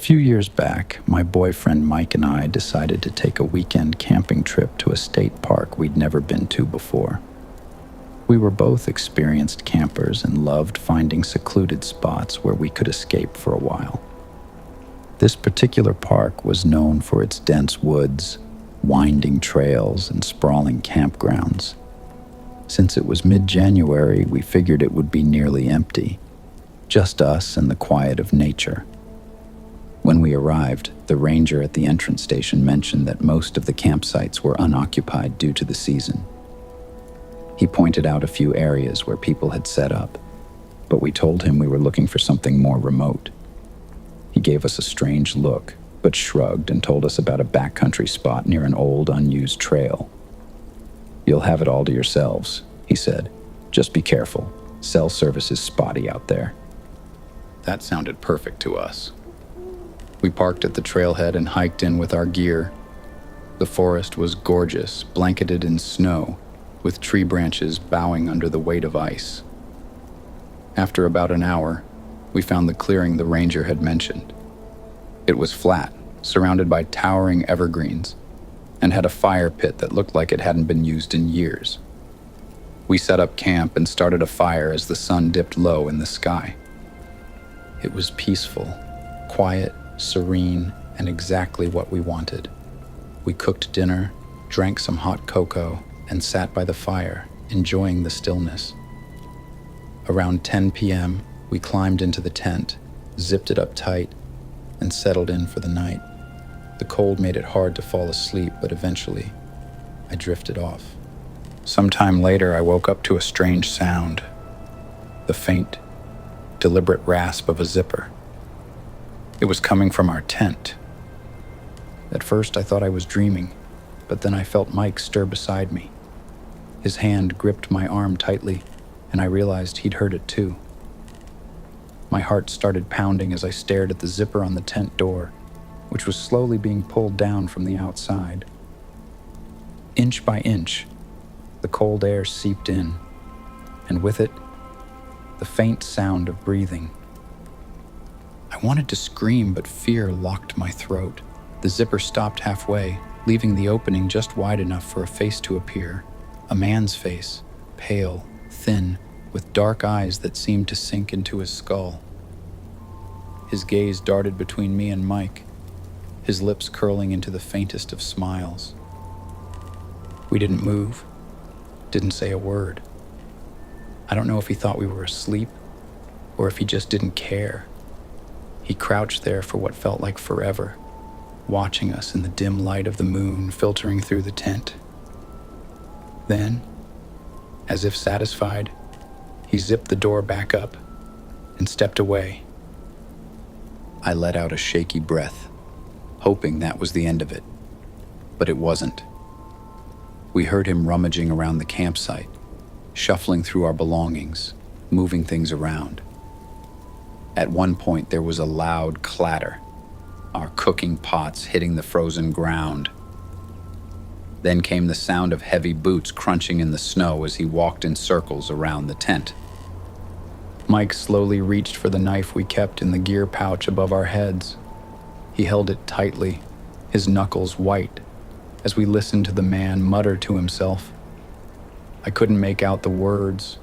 few years back, my boyfriend Mike and I decided to take a weekend camping trip to a state park we'd never been to before. We were both experienced campers and loved finding secluded spots where we could escape for a while. This particular park was known for its dense woods, winding trails, and sprawling campgrounds. Since it was mid-January, we figured it would be nearly empty, just us and the quiet of nature. When we arrived, the ranger at the entrance station mentioned that most of the campsites were unoccupied due to the season. He pointed out a few areas where people had set up, but we told him we were looking for something more remote. He gave us a strange look, but shrugged and told us about a backcountry spot near an old, unused trail. "You'll have it all to yourselves," he said. "Just be careful. Cell service is spotty out there." That sounded perfect to us. We parked at the trailhead and hiked in with our gear. The forest was gorgeous, blanketed in snow, with tree branches bowing under the weight of ice. After about an hour, we found the clearing the ranger had mentioned. It was flat, surrounded by towering evergreens, and had a fire pit that looked like it hadn't been used in years. We set up camp and started a fire as the sun dipped low in the sky. It was peaceful, quiet, serene, and exactly what we wanted. We cooked dinner, drank some hot cocoa, and sat by the fire, enjoying the stillness. Around 10 p.m., we climbed into the tent, zipped it up tight, and settled in for the night. The cold made it hard to fall asleep, but eventually, I drifted off. Sometime later, I woke up to a strange sound. The faint, deliberate rasp of a zipper. It was coming from our tent. At first, I thought I was dreaming, but then I felt Mike stir beside me. His hand gripped my arm tightly, and I realized he'd heard it too. My heart started pounding as I stared at the zipper on the tent door, which was slowly being pulled down from the outside. Inch by inch, the cold air seeped in, and with it, the faint sound of breathing. I wanted to scream, but fear locked my throat. The zipper stopped halfway, leaving the opening just wide enough for a face to appear. A man's face, pale, thin, with dark eyes that seemed to sink into his skull. His gaze darted between me and Mike, his lips curling into the faintest of smiles. We didn't move, didn't say a word. I don't know if he thought we were asleep or if he just didn't care. He crouched there for what felt like forever, watching us in the dim light of the moon filtering through the tent. Then, as if satisfied, he zipped the door back up and stepped away. I let out a shaky breath, hoping that was the end of it, but it wasn't. We heard him rummaging around the campsite, shuffling through our belongings, moving things around. At one point, there was a loud clatter, our cooking pots hitting the frozen ground. Then came the sound of heavy boots crunching in the snow as he walked in circles around the tent. Mike slowly reached for the knife we kept in the gear pouch above our heads. He held it tightly, his knuckles white, as we listened to the man mutter to himself. I couldn't make out the words,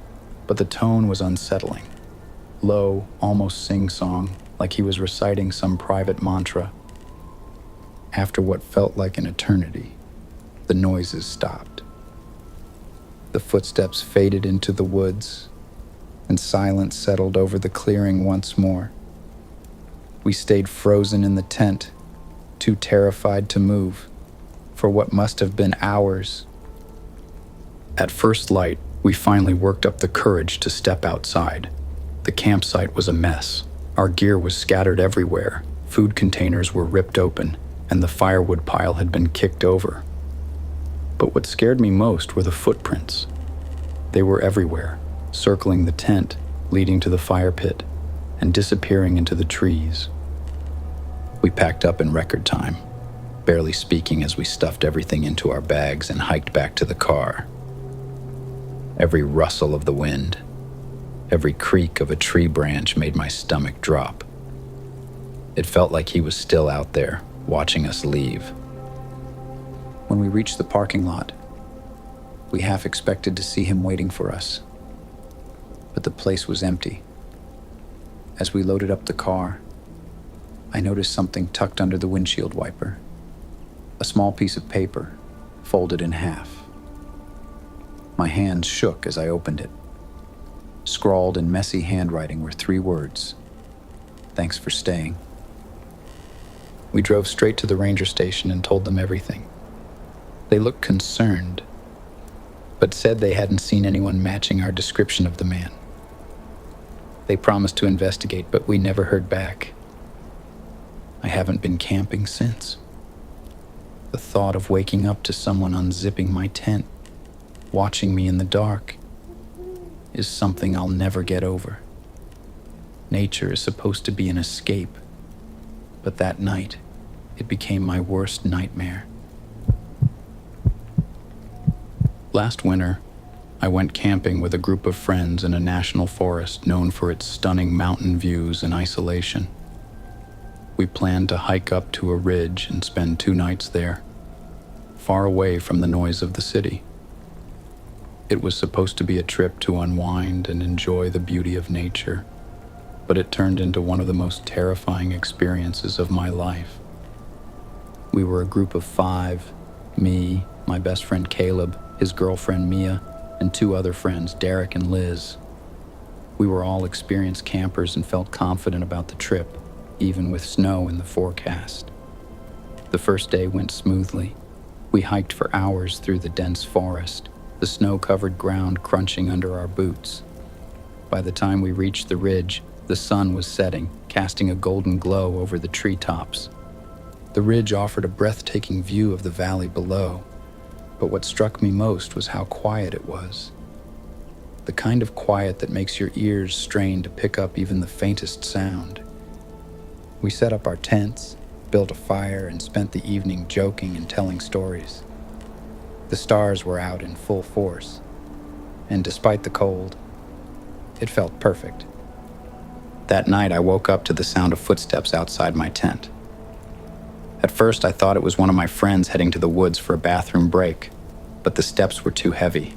but the tone was unsettling. Low, almost sing-song, like he was reciting some private mantra. After what felt like an eternity, the noises stopped. The footsteps faded into the woods, and silence settled over the clearing once more. We stayed frozen in the tent, too terrified to move, for what must have been hours. At first light, we finally worked up the courage to step outside. The campsite was a mess. Our gear was scattered everywhere. Food containers were ripped open, and the firewood pile had been kicked over. But what scared me most were the footprints. They were everywhere, circling the tent, leading to the fire pit, and disappearing into the trees. We packed up in record time, barely speaking as we stuffed everything into our bags and hiked back to the car. Every rustle of the wind, every creak of a tree branch made my stomach drop. It felt like he was still out there, watching us leave. When we reached the parking lot, we half expected to see him waiting for us, but the place was empty. As we loaded up the car, I noticed something tucked under the windshield wiper. A small piece of paper, folded in half. My hands shook as I opened it. Scrawled in messy handwriting were 3 words: "Thanks for staying." We drove straight to the ranger station and told them everything. They looked concerned, but said they hadn't seen anyone matching our description of the man. They promised to investigate, but we never heard back. I haven't been camping since. The thought of waking up to someone unzipping my tent, watching me in the dark, is something I'll never get over. Nature is supposed to be an escape, but that night, it became my worst nightmare. Last winter, I went camping with a group of friends in a national forest known for its stunning mountain views and isolation. We planned to hike up to a ridge and spend 2 nights there, far away from the noise of the city. It was supposed to be a trip to unwind and enjoy the beauty of nature, but it turned into one of the most terrifying experiences of my life. We were a group of 5, me, my best friend Caleb, his girlfriend Mia, and 2 other friends, Derek and Liz. We were all experienced campers and felt confident about the trip, even with snow in the forecast. The first day went smoothly. We hiked for hours through the dense forest, the snow-covered ground crunching under our boots. By the time we reached the ridge, the sun was setting, casting a golden glow over the treetops. The ridge offered a breathtaking view of the valley below, but what struck me most was how quiet it was. The kind of quiet that makes your ears strain to pick up even the faintest sound. We set up our tents, built a fire, and spent the evening joking and telling stories. The stars were out in full force, and despite the cold, it felt perfect. That night, I woke up to the sound of footsteps outside my tent. At first, I thought it was one of my friends heading to the woods for a bathroom break, but the steps were too heavy,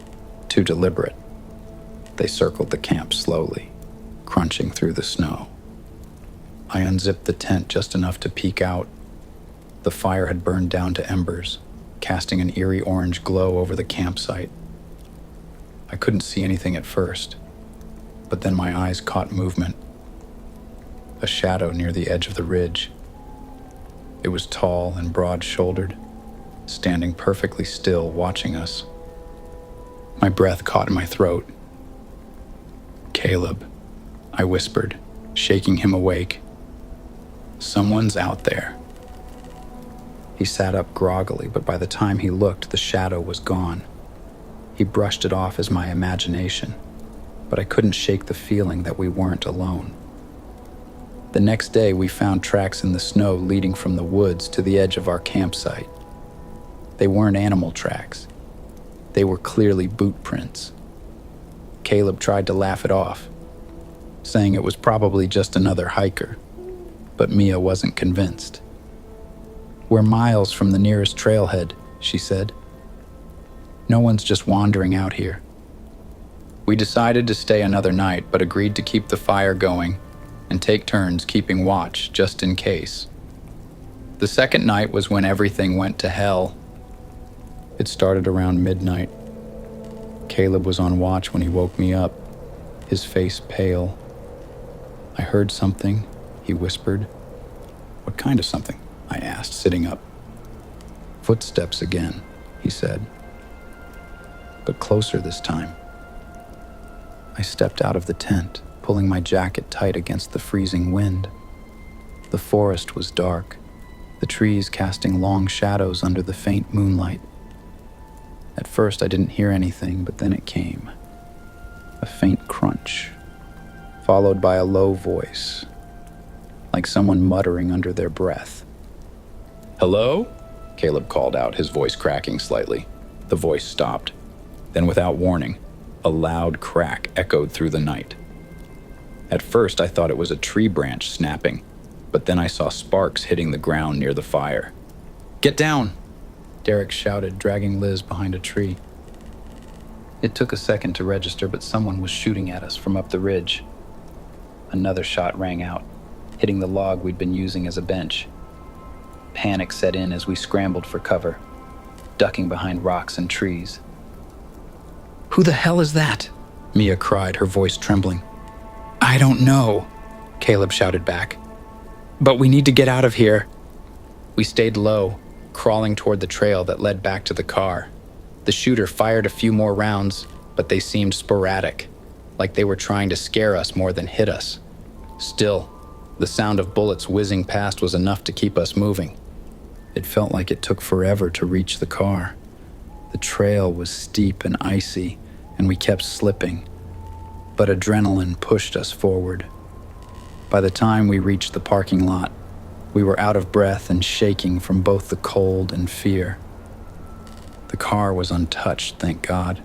too deliberate. They circled the camp slowly, crunching through the snow. I unzipped the tent just enough to peek out. The fire had burned down to embers, casting an eerie orange glow over the campsite. I couldn't see anything at first, but then my eyes caught movement. A shadow near the edge of the ridge. It was tall and broad-shouldered, standing perfectly still, watching us. My breath caught in my throat. "Caleb," I whispered, shaking him awake. "Someone's out there." He sat up groggily, but by the time he looked, the shadow was gone. He brushed it off as my imagination, but I couldn't shake the feeling that we weren't alone. The next day, we found tracks in the snow leading from the woods to the edge of our campsite. They weren't animal tracks. They were clearly boot prints. Caleb tried to laugh it off, saying it was probably just another hiker, but Mia wasn't convinced. "We're miles from the nearest trailhead," she said. "No one's just wandering out here." We decided to stay another night, but agreed to keep the fire going and take turns keeping watch just in case. The second night was when everything went to hell. It started around midnight. Caleb was on watch when he woke me up, his face pale. "I heard something," he whispered. "What kind of something?" I asked, sitting up. "Footsteps again," he said, "but closer this time." I stepped out of the tent, pulling my jacket tight against the freezing wind. The forest was dark, the trees casting long shadows under the faint moonlight. At first I didn't hear anything, but then it came. A faint crunch, followed by a low voice, like someone muttering under their breath. "Hello?" Caleb called out, his voice cracking slightly. The voice stopped. Then, without warning, a loud crack echoed through the night. At first, I thought it was a tree branch snapping, But then I saw sparks hitting the ground near the fire. "Get down!" Derek shouted, dragging Liz behind a tree. It took a second to register, but someone was shooting at us from up the ridge. Another shot rang out, hitting the log we'd been using as a bench. Panic set in as we scrambled for cover, ducking behind rocks and trees. "Who the hell is that?" Mia cried, her voice trembling. "I don't know," Caleb shouted back. "But we need to get out of here." We stayed low, crawling toward the trail that led back to the car. The shooter fired a few more rounds, but they seemed sporadic, like they were trying to scare us more than hit us. Still, the sound of bullets whizzing past was enough to keep us moving. It felt like it took forever to reach the car. The trail was steep and icy, and we kept slipping, but adrenaline pushed us forward. By the time we reached the parking lot, we were out of breath and shaking from both the cold and fear. The car was untouched, thank God,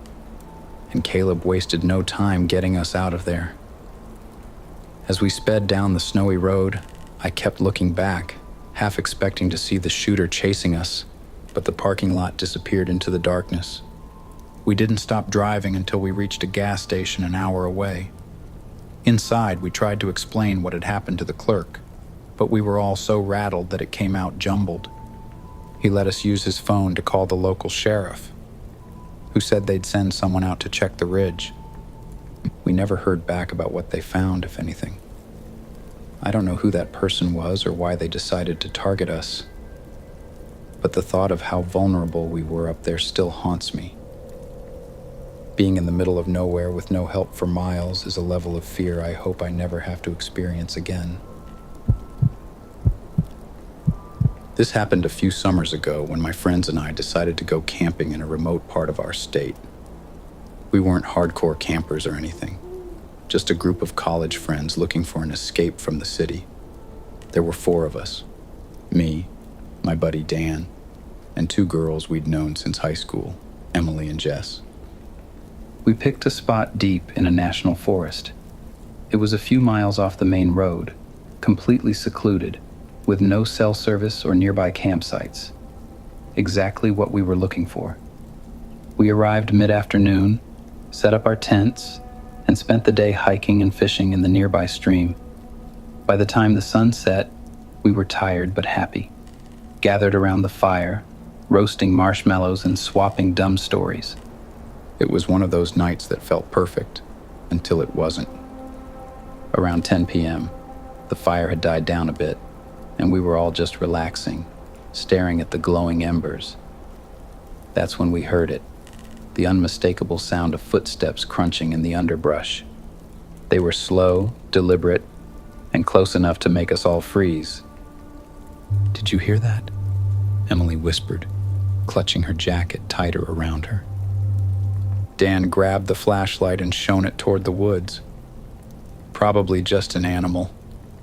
and Caleb wasted no time getting us out of there. As we sped down the snowy road, I kept looking back, half expecting to see the shooter chasing us, but the parking lot disappeared into the darkness. We didn't stop driving until we reached a gas station an hour away. Inside, we tried to explain what had happened to the clerk, but we were all so rattled that it came out jumbled. He let us use his phone to call the local sheriff, who said they'd send someone out to check the ridge. We never heard back about what they found, if anything. I don't know who that person was or why they decided to target us, but the thought of how vulnerable we were up there still haunts me. Being in the middle of nowhere with no help for miles is a level of fear I hope I never have to experience again. This happened a few summers ago when my friends and I decided to go camping in a remote part of our state. We weren't hardcore campers or anything, just a group of college friends looking for an escape from the city. There were 4 of us: me, my buddy Dan, and 2 girls we'd known since high school, Emily and Jess. We picked a spot deep in a national forest. It was a few miles off the main road, completely secluded, with no cell service or nearby campsites. Exactly what we were looking for. We arrived mid-afternoon, set up our tents, and spent the day hiking and fishing in the nearby stream. By the time the sun set, we were tired but happy, gathered around the fire, roasting marshmallows and swapping dumb stories. It was one of those nights that felt perfect, until it wasn't. Around 10 p.m., the fire had died down a bit, and we were all just relaxing, staring at the glowing embers. That's when we heard it, the unmistakable sound of footsteps crunching in the underbrush. They were slow, deliberate, and close enough to make us all freeze. "Did you hear that?" Emily whispered, clutching her jacket tighter around her. Dan grabbed the flashlight and shone it toward the woods. "Probably just an animal,"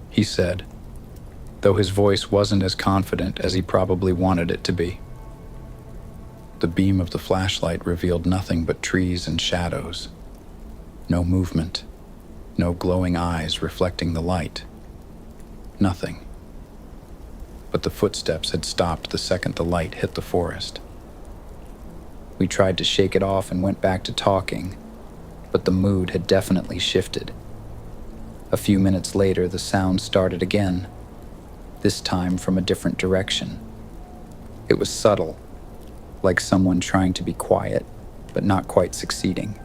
he said, though his voice wasn't as confident as he probably wanted it to be. The beam of the flashlight revealed nothing but trees and shadows. No movement, no glowing eyes reflecting the light. Nothing. But the footsteps had stopped the second the light hit the forest. We tried to shake it off and went back to talking, but the mood had definitely shifted. A few minutes later, the sound started again, this time from a different direction. It was subtle, like someone trying to be quiet, but not quite succeeding.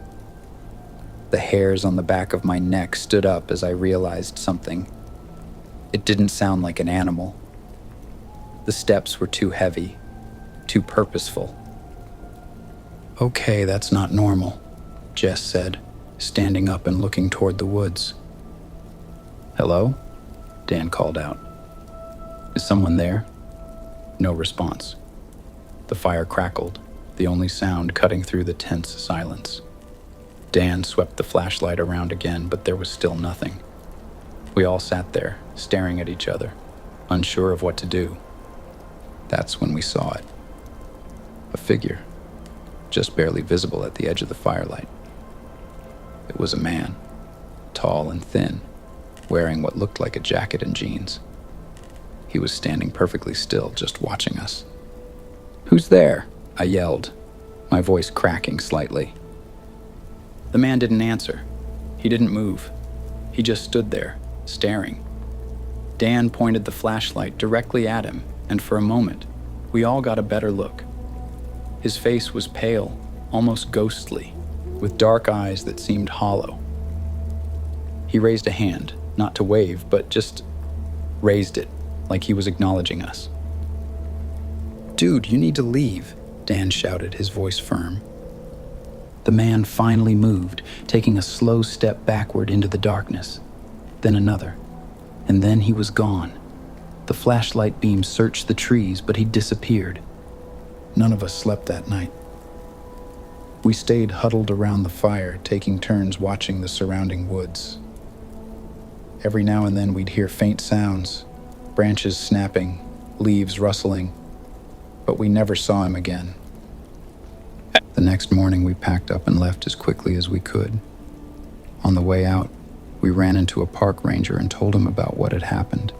The hairs on the back of my neck stood up as I realized something. It didn't sound like an animal. The steps were too heavy, too purposeful. "Okay, that's not normal," Jess said, standing up and looking toward the woods. "Hello?" Dan called out. "Is someone there?" No response. The fire crackled, the only sound cutting through the tense silence. Dan swept the flashlight around again, but there was still nothing. We all sat there, staring at each other, unsure of what to do. That's when we saw it. A figure, just barely visible at the edge of the firelight. It was a man, tall and thin, wearing what looked like a jacket and jeans. He was standing perfectly still, just watching us. "Who's there?" I yelled, my voice cracking slightly. The man didn't answer. He didn't move. He just stood there, staring. Dan pointed the flashlight directly at him, and for a moment, we all got a better look. His face was pale, almost ghostly, with dark eyes that seemed hollow. He raised a hand, not to wave, but just raised it, like he was acknowledging us. "Dude, you need to leave," Dan shouted, his voice firm. The man finally moved, taking a slow step backward into the darkness, then another, and then he was gone. The flashlight beam searched the trees, but he disappeared. None of us slept that night. We stayed huddled around the fire, taking turns watching the surrounding woods. Every now and then we'd hear faint sounds, branches snapping, leaves rustling, but we never saw him again. The next morning we packed up and left as quickly as we could. On the way out, we ran into a park ranger and told him about what had happened.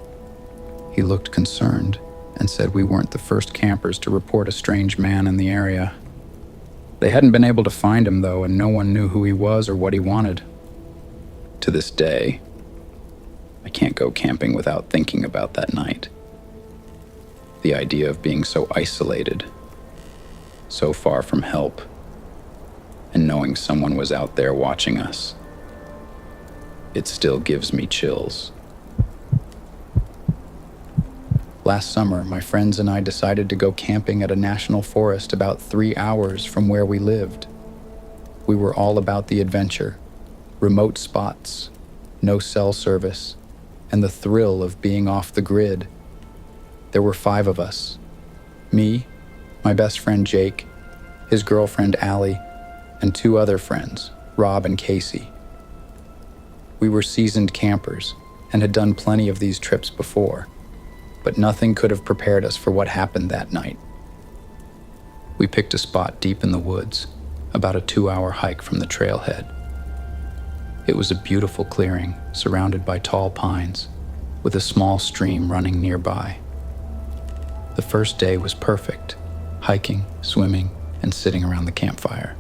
He looked concerned and said we weren't the first campers to report a strange man in the area. They hadn't been able to find him, though, and no one knew who he was or what he wanted. To this day, I can't go camping without thinking about that night. The idea of being so isolated, so far from help, and knowing someone was out there watching us. It still gives me chills. Last summer, my friends and I decided to go camping at a national forest about 3 hours from where we lived. We were all about the adventure, remote spots, no cell service, and the thrill of being off the grid. There were 5 of us. Me, my best friend Jake, his girlfriend Allie, and 2 other friends, Rob and Casey. We were seasoned campers and had done plenty of these trips before, but nothing could have prepared us for what happened that night. We picked a spot deep in the woods, about a 2-hour hike from the trailhead. It was a beautiful clearing surrounded by tall pines, with a small stream running nearby. The first day was perfect, hiking, swimming, and sitting around the campfire.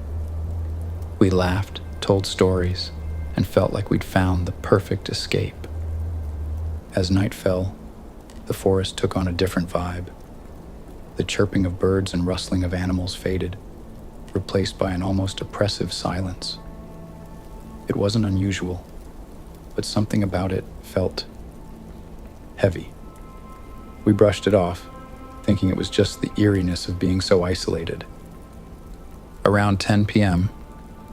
We laughed, told stories, and felt like we'd found the perfect escape. As night fell, the forest took on a different vibe. The chirping of birds and rustling of animals faded, replaced by an almost oppressive silence. It wasn't unusual, but something about it felt heavy. We brushed it off, thinking it was just the eeriness of being so isolated. Around 10 p.m.,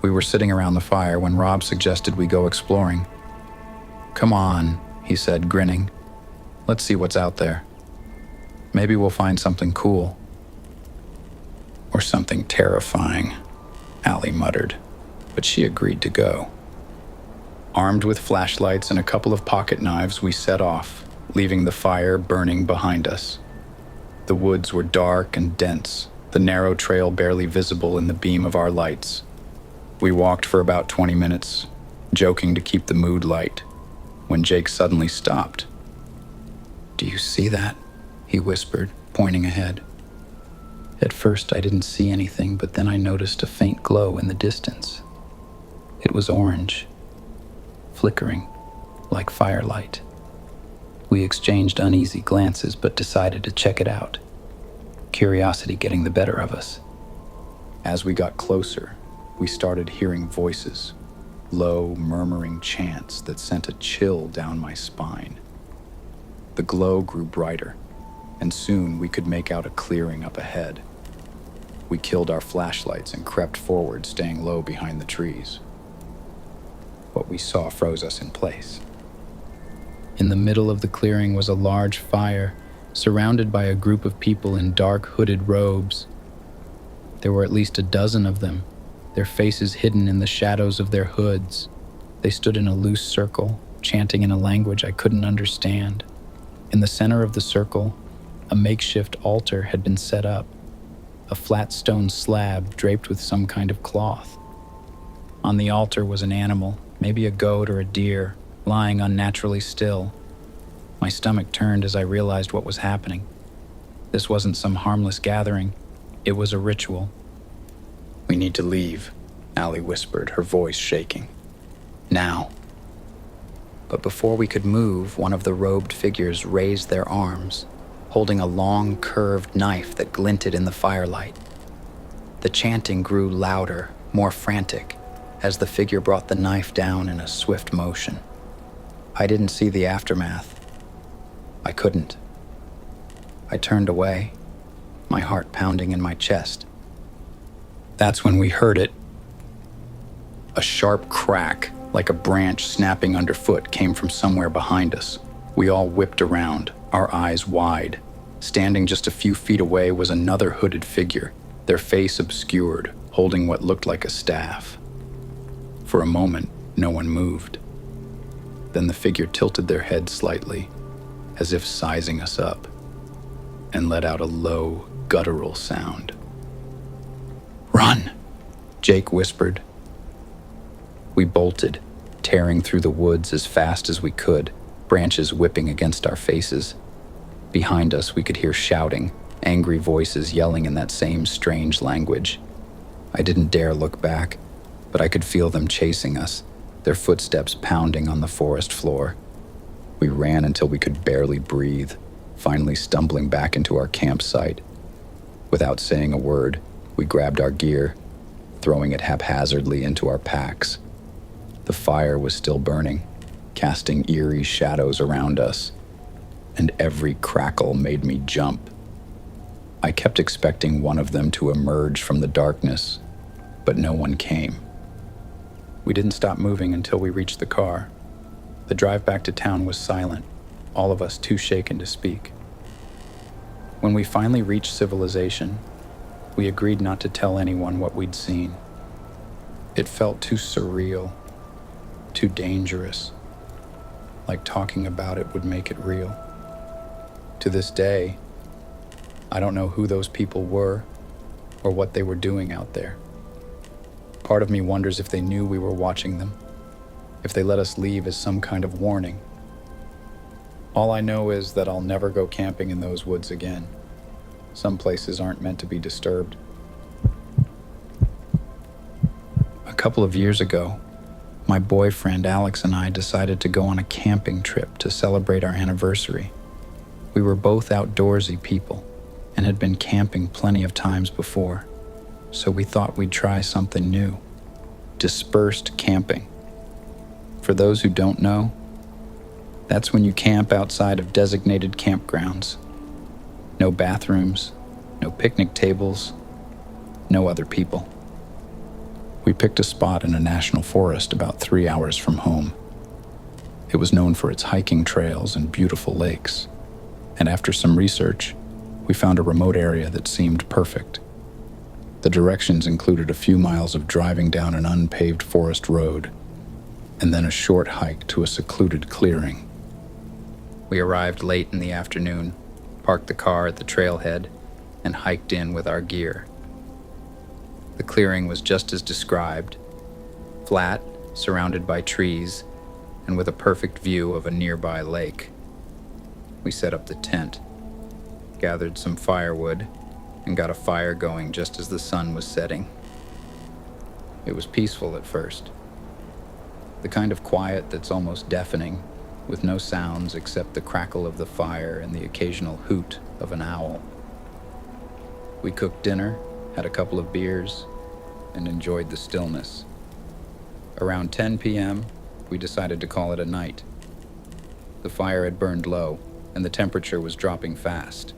we were sitting around the fire when Rob suggested we go exploring. "Come on," he said, grinning. "Let's see what's out there. Maybe we'll find something cool." "Or something terrifying," Allie muttered, but she agreed to go. Armed with flashlights and a couple of pocket knives, we set off, leaving the fire burning behind us. The woods were dark and dense, the narrow trail barely visible in the beam of our lights. We walked for about 20 minutes, joking to keep the mood light, when Jake suddenly stopped. "Do you see that?" he whispered, pointing ahead. At first I didn't see anything, but then I noticed a faint glow in the distance. It was orange, flickering, like firelight. We exchanged uneasy glances, but decided to check it out, curiosity getting the better of us. As we got closer, we started hearing voices, low, murmuring chants that sent a chill down my spine. The glow grew brighter, and soon we could make out a clearing up ahead. We killed our flashlights and crept forward, staying low behind the trees. What we saw froze us in place. In the middle of the clearing was a large fire, surrounded by a group of people in dark, hooded robes. There were at least a dozen of them, their faces hidden in the shadows of their hoods. They stood in a loose circle, chanting in a language I couldn't understand. In the center of the circle, a makeshift altar had been set up, a flat stone slab draped with some kind of cloth. On the altar was an animal, maybe a goat or a deer, lying unnaturally still. My stomach turned as I realized what was happening. This wasn't some harmless gathering. It was a ritual. "We need to leave," Allie whispered, her voice shaking. "Now." But before we could move, one of the robed figures raised their arms, holding a long, curved knife that glinted in the firelight. The chanting grew louder, more frantic, as the figure brought the knife down in a swift motion. I didn't see the aftermath. I couldn't. I turned away, my heart pounding in my chest. That's when we heard it. A sharp crack, like a branch snapping underfoot, came from somewhere behind us. We all whipped around, our eyes wide. Standing just a few feet away was another hooded figure, their face obscured, holding what looked like a staff. For a moment, no one moved. Then the figure tilted their head slightly, as if sizing us up, and let out a low, guttural sound. "Run," Jake whispered. We bolted, tearing through the woods as fast as we could, branches whipping against our faces. Behind us, we could hear shouting, angry voices yelling in that same strange language. I didn't dare look back, but I could feel them chasing us, their footsteps pounding on the forest floor. We ran until we could barely breathe, finally stumbling back into our campsite. Without saying a word, we grabbed our gear, throwing it haphazardly into our packs. The fire was still burning, casting eerie shadows around us, and every crackle made me jump. I kept expecting one of them to emerge from the darkness, but no one came. We didn't stop moving until we reached the car. The drive back to town was silent, all of us too shaken to speak. When we finally reached civilization, we agreed not to tell anyone what we'd seen. It felt too surreal, too dangerous, like talking about it would make it real. To this day, I don't know who those people were or what they were doing out there. Part of me wonders if they knew we were watching them, if they let us leave as some kind of warning. All I know is that I'll never go camping in those woods again. Some places aren't meant to be disturbed. A couple of years ago, my boyfriend Alex and I decided to go on a camping trip to celebrate our anniversary. We were both outdoorsy people and had been camping plenty of times before, so we thought we'd try something new: dispersed camping. For those who don't know, that's when you camp outside of designated campgrounds. No bathrooms, no picnic tables, no other people. We picked a spot in a national forest about 3 hours from home. It was known for its hiking trails and beautiful lakes, and after some research, we found a remote area that seemed perfect. The directions included a few miles of driving down an unpaved forest road, and then a short hike to a secluded clearing. We arrived late in the afternoon, parked the car at the trailhead, and hiked in with our gear. The clearing was just as described: flat, surrounded by trees, and with a perfect view of a nearby lake. We set up the tent, gathered some firewood, and got a fire going just as the sun was setting. It was peaceful at first. The kind of quiet that's almost deafening, with no sounds except the crackle of the fire and the occasional hoot of an owl. We cooked dinner, had a couple of beers, and enjoyed the stillness. Around 10 p.m., we decided to call it a night. The fire had burned low, and the temperature was dropping fast.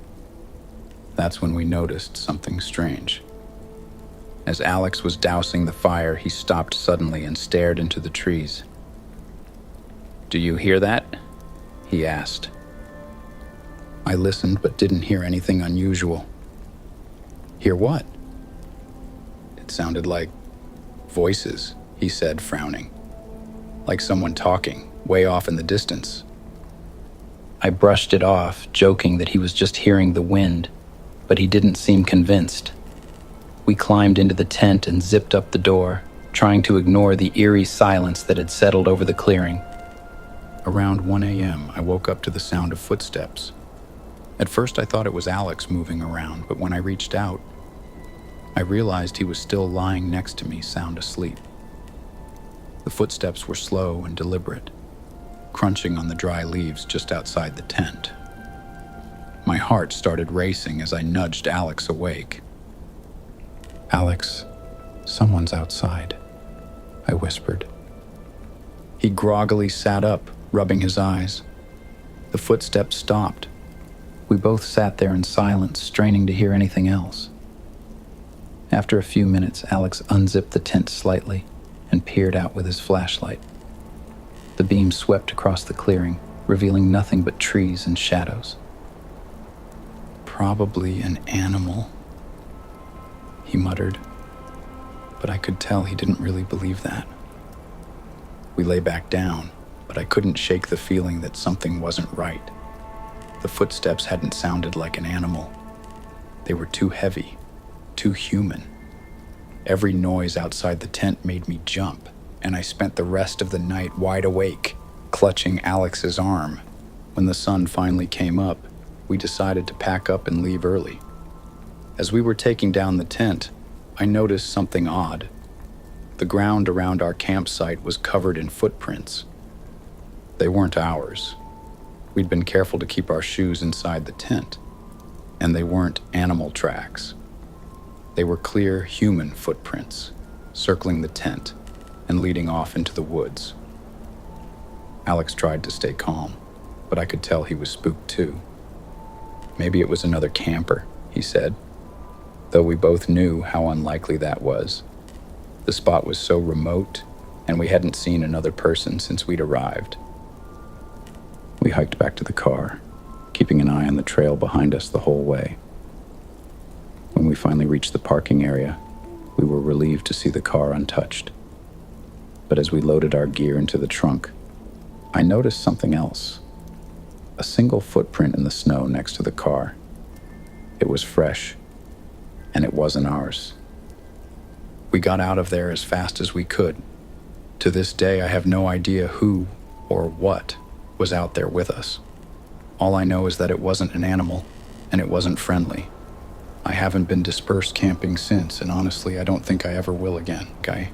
That's when we noticed something strange. As Alex was dousing the fire, he stopped suddenly and stared into the trees. "Do you hear that?" he asked. I listened but didn't hear anything unusual. "Hear what?" "It sounded like voices," he said, frowning. "Like someone talking, way off in the distance." I brushed it off, joking that he was just hearing the wind, but he didn't seem convinced. We climbed into the tent and zipped up the door, trying to ignore the eerie silence that had settled over the clearing. Around 1 a.m., I woke up to the sound of footsteps. At first, I thought it was Alex moving around, but when I reached out, I realized he was still lying next to me, sound asleep. The footsteps were slow and deliberate, crunching on the dry leaves just outside the tent. My heart started racing as I nudged Alex awake. "Alex, someone's outside," I whispered. He groggily sat up, rubbing his eyes. The footsteps stopped. We both sat there in silence, straining to hear anything else. After a few minutes, Alex unzipped the tent slightly and peered out with his flashlight. The beam swept across the clearing, revealing nothing but trees and shadows. "Probably an animal," he muttered, but I could tell he didn't really believe that. We lay back down, but I couldn't shake the feeling that something wasn't right. The footsteps hadn't sounded like an animal. They were too heavy, too human. Every noise outside the tent made me jump, and I spent the rest of the night wide awake, clutching Alex's arm. When the sun finally came up, we decided to pack up and leave early. As we were taking down the tent, I noticed something odd. The ground around our campsite was covered in footprints. They weren't ours. We'd been careful to keep our shoes inside the tent, and they weren't animal tracks. They were clear human footprints, circling the tent and leading off into the woods. Alex tried to stay calm, but I could tell he was spooked too. "Maybe it was another camper," he said, though we both knew how unlikely that was. The spot was so remote, and we hadn't seen another person since we'd arrived. We hiked back to the car, keeping an eye on the trail behind us the whole way. When we finally reached the parking area, we were relieved to see the car untouched. But as we loaded our gear into the trunk, I noticed something else. A single footprint in the snow next to the car. It was fresh, and it wasn't ours. We got out of there as fast as we could. To this day, I have no idea who or what was out there with us. All I know is that it wasn't an animal, and it wasn't friendly. I haven't been dispersed camping since, and honestly, I don't think I ever will again, okay?